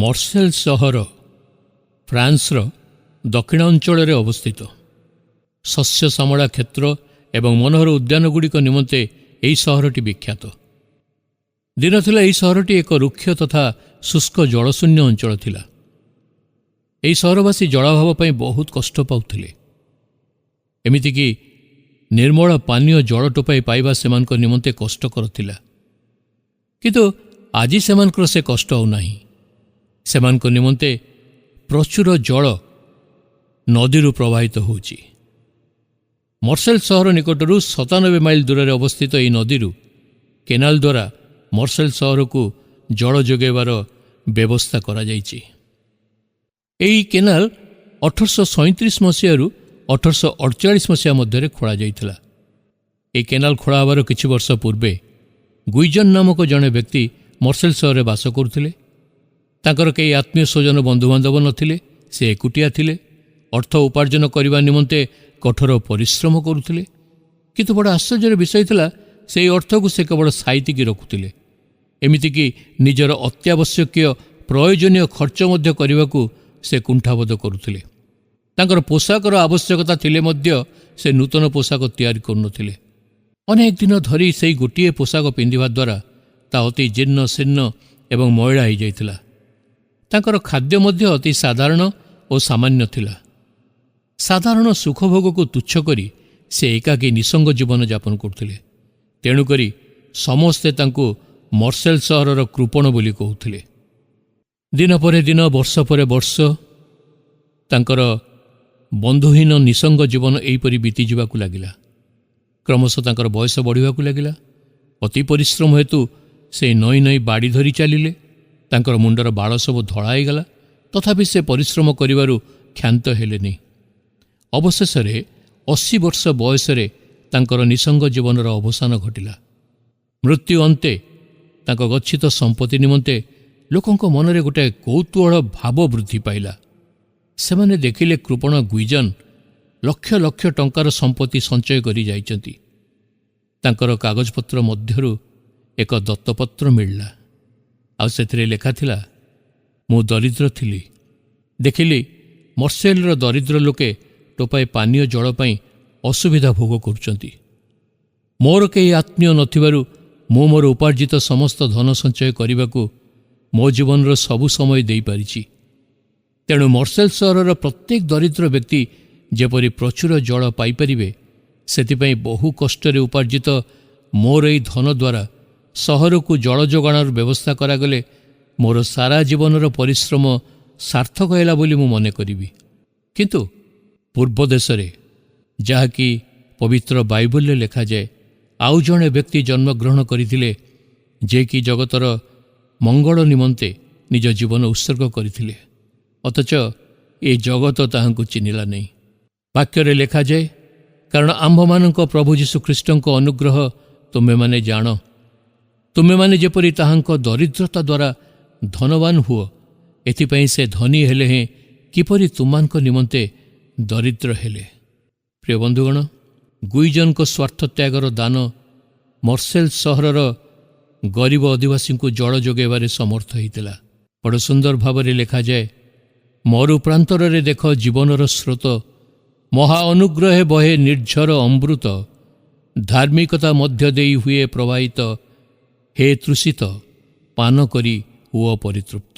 ମର୍ସେଲ ସହର ଫ୍ରାନ୍ସର ଦକ୍ଷିଣ ଅଞ୍ଚଳରେ ଅବସ୍ଥିତ। ଶସ୍ୟ ଶ୍ୟାମଳା କ୍ଷେତ୍ର ଏବଂ ମନୋହର ଉଦ୍ୟାନଗୁଡ଼ିକ ନିମନ୍ତେ ଏହି ସହରଟି ବିଖ୍ୟାତ। ଦିନ ଥିଲା ଏହି ସହରଟି ଏକ ରୁକ୍ଷ ତଥା ଶୁଷ୍କ ଜଳଶୂନ୍ୟ ଅଞ୍ଚଳ ଥିଲା। ଏହି ସହରବାସୀ ଜଳାଭାବ ପାଇଁ ବହୁତ କଷ୍ଟ ପାଉଥିଲେ। ଏମିତିକି ନିର୍ମଳ ପାନୀୟ ଜଳ ଟୋପାଏ ପାଇବା ସେମାନଙ୍କ ନିମନ୍ତେ କଷ୍ଟକର ଥିଲା। କିନ୍ତୁ ଆଜି ସେମାନଙ୍କର ସେ କଷ୍ଟ ଆଉ ନାହିଁ। ସେମାନଙ୍କ ନିମନ୍ତେ ପ୍ରଚୁର ଜଳ ନଦୀରୁ ପ୍ରବାହିତ ହେଉଛି। ମର୍ସେଲ ସହର ନିକଟରୁ 97 ମାଇଲ ଦୂରରେ ଅବସ୍ଥିତ ଏହି ନଦୀରୁ କେନାଲ ଦ୍ୱାରା ମର୍ସେଲ ସହରକୁ ଜଳ ଯୋଗାଇବାର ବ୍ୟବସ୍ଥା କରାଯାଇଛି। ଏହି କେନାଲ 1837 ମସିହାରୁ 1848 ମସିହା ମଧ୍ୟରେ ଖୋଳାଯାଇଥିଲା। ଏହି କେନାଲ ଖୋଳା ହେବାର କିଛି ବର୍ଷ ପୂର୍ବେ ଗୁଇଜନ ନାମକ ଜଣେ ବ୍ୟକ୍ତି ମର୍ସେଲ ସହରରେ ବାସ କରୁଥିଲେ। ତାଙ୍କର କେହି ଆତ୍ମୀୟ ସ୍ୱଜନ ବନ୍ଧୁବାନ୍ଧବ ନଥିଲେ। ସେ ଏକୁଟିଆ ଥିଲେ। ଅର୍ଥ ଉପାର୍ଜନ କରିବା ନିମନ୍ତେ କଠୋର ପରିଶ୍ରମ କରୁଥିଲେ। କିନ୍ତୁ ବଡ଼ ଆଶ୍ଚର୍ଯ୍ୟର ବିଷୟ ଥିଲା, ସେହି ଅର୍ଥକୁ ସେ କେବଳ ସାଇତିକି ରଖୁଥିଲେ। ଏମିତିକି ନିଜର ଅତ୍ୟାବଶ୍ୟକୀୟ ପ୍ରୟୋଜନୀୟ ଖର୍ଚ୍ଚ ମଧ୍ୟ କରିବାକୁ ସେ କୁଣ୍ଠାବୋଧ କରୁଥିଲେ। ତାଙ୍କର ପୋଷାକର ଆବଶ୍ୟକତା ଥିଲେ ମଧ୍ୟ ସେ ନୂତନ ପୋଷାକ ତିଆରି କରୁନଥିଲେ। ଅନେକ ଦିନ ଧରି ସେହି ଗୋଟିଏ ପୋଷାକ ପିନ୍ଧିବା ଦ୍ୱାରା ତାହା ଅତି ଜୀର୍ଣ୍ଣ ଶୀର୍ଣ୍ଣ ଏବଂ ମଇଳା ହୋଇଯାଇଥିଲା। ତାଙ୍କର ଖାଦ୍ୟ ମଧ୍ୟ ଅତି ସାଧାରଣ ଓ ସାମାନ୍ୟ ଥିଲା। ସାଧାରଣ ସୁଖଭୋଗକୁ ତୁଚ୍ଛ କରି ସେ ଏକାକୀ ନିଃସଙ୍ଗ ଜୀବନଯାପନ କରୁଥିଲେ। ତେଣୁକରି ସମସ୍ତେ ତାଙ୍କୁ ମର୍ସେଲ ସହରର କୃପଣ ବୋଲି କହୁଥିଲେ। ଦିନ ପରେ ଦିନ, ବର୍ଷ ପରେ ବର୍ଷ ତାଙ୍କର ବନ୍ଧୁହୀନ ନିଃସଙ୍ଗ ଜୀବନ ଏହିପରି ବିତିଯିବାକୁ ଲାଗିଲା। କ୍ରମଶଃ ତାଙ୍କର ବୟସ ବଢ଼ିବାକୁ ଲାଗିଲା। ଅତି ପରିଶ୍ରମ ହେତୁ ସେ ନଈ ନଈ ବାଡ଼ି ଧରି ଚାଲିଲେ। ତାଙ୍କର ମୁଣ୍ଡର ବାଳ ସବୁ ଧଳା ହୋଇଗଲା। ତଥାପି ସେ ପରିଶ୍ରମ କରିବାରୁ କ୍ଷାନ୍ତ ହେଲେନି। ଅବଶେଷରେ 80 ବର୍ଷ ବୟସରେ ତାଙ୍କର ନିଃସଙ୍ଗ ଜୀବନର ଅବସାନ ଘଟିଲା। ମୃତ୍ୟୁ ଅନ୍ତେ ତାଙ୍କ ଗଚ୍ଛିତ ସମ୍ପତ୍ତି ନିମନ୍ତେ ଲୋକଙ୍କ ମନରେ ଗୋଟାଏ କୌତୂହଳ ଭାବ ବୃଦ୍ଧି ପାଇଲା। ସେମାନେ ଦେଖିଲେ କୃପଣ ଗୁଇଜନ ଲକ୍ଷ ଲକ୍ଷ ଟଙ୍କାର ସମ୍ପତ୍ତି ସଞ୍ଚୟ କରି ଯାଇଛନ୍ତି। ତାଙ୍କର କାଗଜପତ୍ର ମଧ୍ୟରୁ ଏକ ଦତ୍ତପତ୍ର ମିଳିଲା। ଆଉ ସେଥିରେ ଲେଖାଥିଲା, ମୁଁ ଦରିଦ୍ର ଥିଲି। ଦେଖିଲି ମର୍ସେଲର ଦରିଦ୍ର ଲୋକେ ଟୋପାଏ ପାନୀୟ ଜଳ ପାଇଁ ଅସୁବିଧା ଭୋଗ କରୁଛନ୍ତି। ମୋର କେହି ଆତ୍ମୀୟ ନଥିବାରୁ ମୁଁ ମୋର ଉପାର୍ଜିତ ସମସ୍ତ ଧନ ସଞ୍ଚୟ କରିବାକୁ ମୋ ଜୀବନର ସବୁ ସମୟ ଦେଇପାରିଛି। ତେଣୁ ମର୍ସେଲ ସହରର ପ୍ରତ୍ୟେକ ଦରିଦ୍ର ବ୍ୟକ୍ତି ଯେପରି ପ୍ରଚୁର ଜଳ ପାଇପାରିବେ, ସେଥିପାଇଁ ବହୁ କଷ୍ଟରେ ଉପାର୍ଜିତ ମୋର ଏହି ଧନ ଦ୍ୱାରା ସହରକୁ ଜଳ ଯୋଗାଣର ବ୍ୟବସ୍ଥା କରାଗଲେ ମୋର ସାରା ଜୀବନର ପରିଶ୍ରମ ସାର୍ଥକ ହେଲା ବୋଲି ମୁଁ ମନେ କରିବି। କିନ୍ତୁ ପୂର୍ବ ଦେଶରେ, ଯାହାକି ପବିତ୍ର ବାଇବଲରେ ଲେଖାଯାଏ, ଆଉ ଜଣେ ବ୍ୟକ୍ତି ଜନ୍ମଗ୍ରହଣ କରିଥିଲେ, ଯିଏକି ଜଗତର ମଙ୍ଗଳ ନିମନ୍ତେ ନିଜ ଜୀବନ ଉତ୍ସର୍ଗ କରିଥିଲେ। ଅଥଚ ଏ ଜଗତ ତାହାଙ୍କୁ ଚିହ୍ନିଲା ନାହିଁ। ବାକ୍ୟରେ ଲେଖାଯାଏ, କାରଣ ଆମ୍ଭମାନଙ୍କ ପ୍ରଭୁ ଯୀଶୁଖ୍ରୀଷ୍ଟଙ୍କ ଅନୁଗ୍ରହ ତୁମେମାନେ ଜାଣ। ତୁମେମାନେ ଯେପରି ତାହାଙ୍କ ଦରିଦ୍ରତା ଦ୍ୱାରା ଧନବାନ ହୁଅ, ଏଥିପାଇଁ ସେ ଧନୀ ହେଲେ ହେଁ କିପରି ତୁମମାନଙ୍କ ନିମନ୍ତେ ଦରିଦ୍ର ହେଲେ। ପ୍ରିୟ ବନ୍ଧୁଗଣ, ଗୁଇଜନଙ୍କ ସ୍ୱାର୍ଥତ୍ୟାଗର ଦାନ ମର୍ସେଲ ସହରର ଗରିବ ଅଧିବାସୀଙ୍କୁ ଜଳ ଯୋଗାଇବାରେ ସମର୍ଥ ହୋଇଥିଲା। ବଡ଼ ସୁନ୍ଦର ଭାବରେ ଲେଖାଯାଏ, ମରୁପ୍ରାନ୍ତରରେ ଦେଖ ଜୀବନର ସ୍ରୋତ, ମହା ଅନୁଗ୍ରହେ ବହେ ନିର୍ଝର ଅମୃତ, ଧାର୍ମିକତା ମଧ୍ୟ ଦେଇ ହୁଏ ପ୍ରବାହିତ, ହେ ତୃଷିତ ପାନ କରି ହୁଅ ପରିତୃପ୍ତ।